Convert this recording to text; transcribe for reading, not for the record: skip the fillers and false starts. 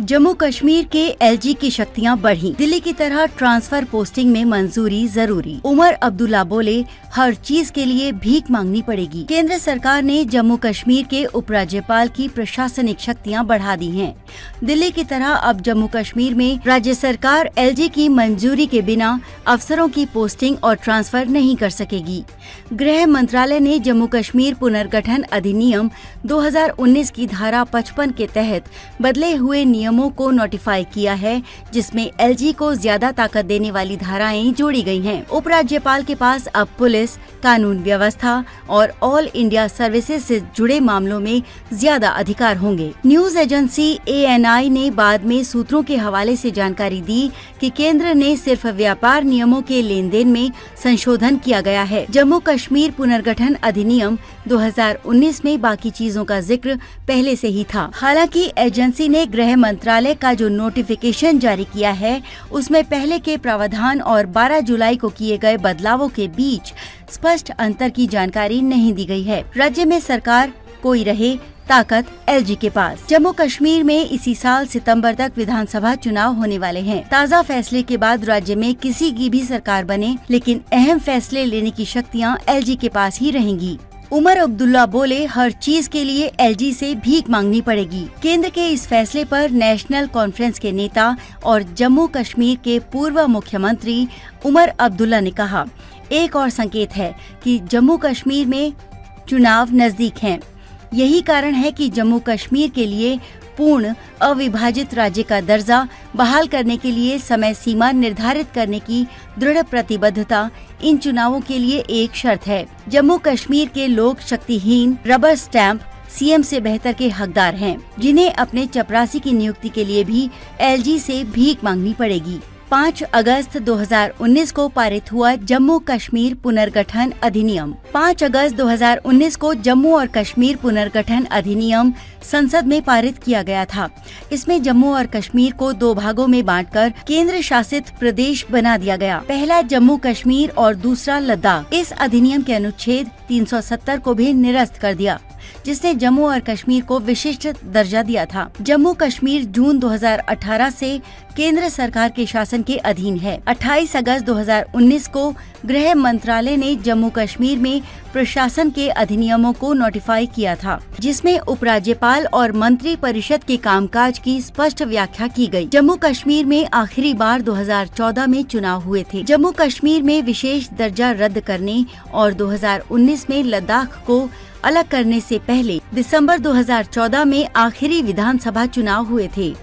जम्मू कश्मीर के एलजी की शक्तियां बढ़ी, दिल्ली की तरह ट्रांसफर पोस्टिंग में मंजूरी जरूरी। उमर अब्दुल्ला बोले, हर चीज के लिए भीख मांगनी पड़ेगी। केंद्र सरकार ने जम्मू कश्मीर के उपराज्यपाल की प्रशासनिक शक्तियां बढ़ा दी हैं। दिल्ली की तरह अब जम्मू कश्मीर में राज्य सरकार एलजी की मंजूरी के बिना अफसरों की पोस्टिंग और ट्रांसफर नहीं कर सकेगी। गृह मंत्रालय ने जम्मू कश्मीर पुनर्गठन अधिनियम 2019 की धारा 55 के तहत बदले हुए नियमों को नोटिफाई किया है, जिसमें एलजी को ज्यादा ताकत देने वाली धाराएं जोड़ी गई हैं। उपराज्यपाल के पास अब पुलिस, कानून व्यवस्था और ऑल इंडिया सर्विसेज से जुड़े मामलों में ज्यादा अधिकार होंगे। न्यूज एजेंसी ANI ने बाद में सूत्रों के हवाले से जानकारी दी कि केंद्र ने सिर्फ व्यापार नियमों के लेन देन में संशोधन किया गया है। जम्मू कश्मीर पुनर्गठन अधिनियम 2019 में बाकी चीजों का जिक्र पहले से ही था। हालांकि एजेंसी ने गृह मंत्रालय का जो नोटिफिकेशन जारी किया है, उसमें पहले के प्रावधान और 12 जुलाई को किए गए बदलावों के बीच स्पष्ट अंतर की जानकारी नहीं दी गई है। राज्य में सरकार कोई रहे, ताकत एलजी के पास। जम्मू कश्मीर में इसी साल सितंबर तक विधानसभा चुनाव होने वाले हैं। ताज़ा फैसले के बाद राज्य में किसी की भी सरकार बने, लेकिन अहम फैसले लेने की शक्तियां एलजी के पास ही रहेंगी। उमर अब्दुल्ला बोले, हर चीज के लिए एलजी से भीख मांगनी पड़ेगी। केंद्र के इस फैसले पर नेशनल कॉन्फ्रेंस के नेता और जम्मू कश्मीर के पूर्व मुख्यमंत्री उमर अब्दुल्ला ने कहा, एक और संकेत है कि जम्मू कश्मीर में चुनाव नजदीक हैं। यही कारण है कि जम्मू कश्मीर के लिए पूर्ण अविभाजित राज्य का दर्जा बहाल करने के लिए समय सीमा निर्धारित करने की दृढ़ प्रतिबद्धता इन चुनावों के लिए एक शर्त है। जम्मू कश्मीर के लोग शक्तिहीन रबर स्टैंप सीएम से बेहतर के हकदार हैं, जिन्हें अपने चपरासी की नियुक्ति के लिए भी एलजी से भीख मांगनी पड़ेगी। 5 अगस्त 2019 को पारित हुआ जम्मू कश्मीर पुनर्गठन अधिनियम। 5 अगस्त 2019 को जम्मू और कश्मीर पुनर्गठन अधिनियम संसद में पारित किया गया था। इसमें जम्मू और कश्मीर को 2 भागों में बांटकर केंद्र शासित प्रदेश बना दिया गया। पहला जम्मू कश्मीर और दूसरा लद्दाख। इस अधिनियम के अनुच्छेद 370 को भी निरस्त कर दिया, जिसने जम्मू और कश्मीर को विशिष्ट दर्जा दिया था। जम्मू कश्मीर जून 2018 से केंद्र सरकार के शासन के अधीन है। 28 अगस्त 2019 को गृह मंत्रालय ने जम्मू कश्मीर में प्रशासन के अधिनियमों को नोटिफाई किया था, जिसमें उपराज्यपाल और मंत्री परिषद के कामकाज की स्पष्ट व्याख्या की गई। जम्मू कश्मीर में आखिरी बार 2014 में चुनाव हुए थे। जम्मू कश्मीर में विशेष दर्जा रद्द करने और 2019 में लद्दाख को अलग करने से पहले दिसंबर 2014 में आखिरी विधानसभा चुनाव हुए थे।